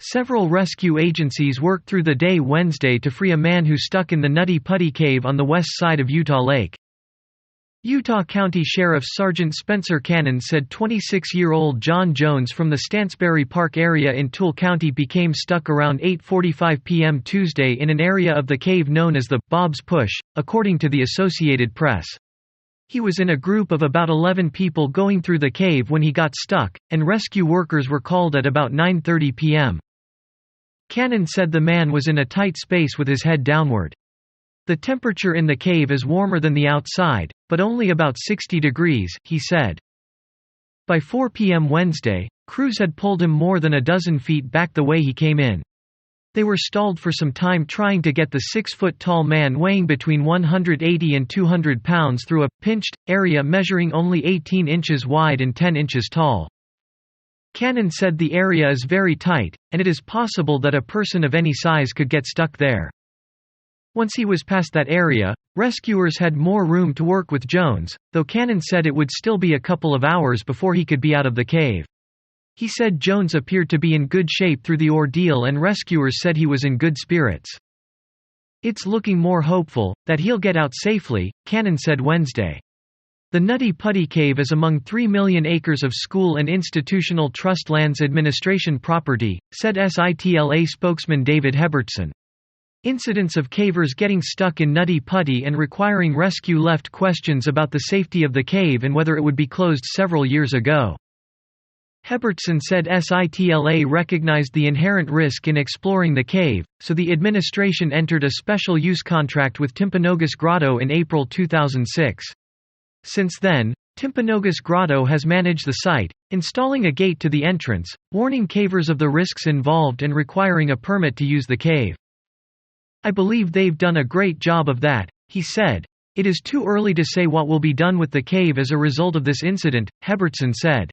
Several rescue agencies worked through the day Wednesday to free a man who stuck in the Nutty Putty cave on the west side of Utah Lake. Utah County Sheriff Sergeant Spencer Cannon said 26-year-old John Jones from the Stansbury Park area in Toole County became stuck around 8:45 p.m. Tuesday in an area of the cave known as the Bob's Push, according to the Associated Press. He was in a group of about 11 people going through the cave when he got stuck, and rescue workers were called at about 9:30 p.m. Cannon said the man was in a tight space with his head downward. The temperature in the cave is warmer than the outside, but only about 60 degrees, he said. By 4 p.m. Wednesday, crews had pulled him more than a dozen feet back the way he came in. They were stalled for some time trying to get the 6-foot-tall man weighing between 180 and 200 pounds through a pinched area measuring only 18 inches wide and 10 inches tall. Cannon said the area is very tight, and it is possible that a person of any size could get stuck there. Once he was past that area, rescuers had more room to work with Jones, though Cannon said it would still be a couple of hours before he could be out of the cave. He said Jones appeared to be in good shape through the ordeal and rescuers said he was in good spirits. "It's looking more hopeful that he'll get out safely," Cannon said Wednesday. The Nutty Putty Cave is among 3 million acres of school and institutional trust lands administration property, said SITLA spokesman David Hebertson. Incidents of cavers getting stuck in Nutty Putty and requiring rescue left questions about the safety of the cave and whether it would be closed several years ago. Hebertson said SITLA recognized the inherent risk in exploring the cave, so the administration entered a special use contract with Timpanogos Grotto in April 2006. Since then, Timpanogos Grotto has managed the site, installing a gate to the entrance, warning cavers of the risks involved and requiring a permit to use the cave. "I believe they've done a great job of that," he said. "It is too early to say what will be done with the cave as a result of this incident," Hebertson said.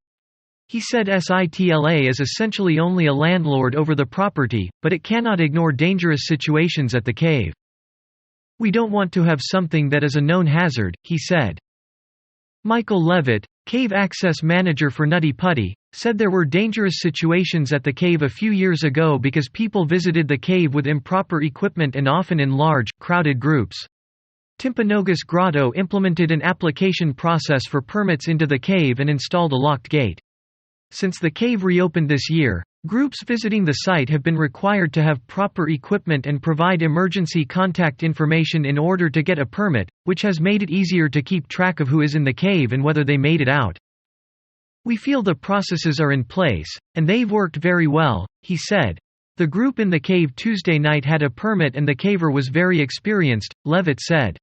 He said SITLA is essentially only a landlord over the property, but it cannot ignore dangerous situations at the cave. "We don't want to have something that is a known hazard," he said. Michael Levitt, cave access manager for Nutty Putty, said there were dangerous situations at the cave a few years ago because people visited the cave with improper equipment and often in large, crowded groups. Timpanogos Grotto implemented an application process for permits into the cave and installed a locked gate. Since the cave reopened this year, groups visiting the site have been required to have proper equipment and provide emergency contact information in order to get a permit, which has made it easier to keep track of who is in the cave and whether they made it out. "We feel the processes are in place, and they've worked very well," he said. The group in the cave Tuesday night had a permit and the caver was very experienced, Levitt said.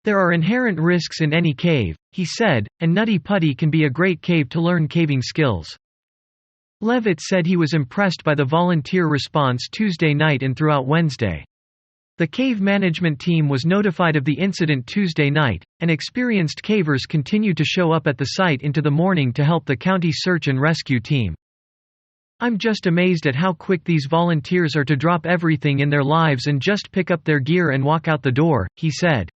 "There are inherent risks in any cave," he said, "and Nutty Putty can be a great cave to learn caving skills." Levitt said he was impressed by the volunteer response Tuesday night and throughout Wednesday. The cave management team was notified of the incident Tuesday night, and experienced cavers continued to show up at the site into the morning to help the county search and rescue team. "I'm just amazed at how quick these volunteers are to drop everything in their lives and just pick up their gear and walk out the door," he said.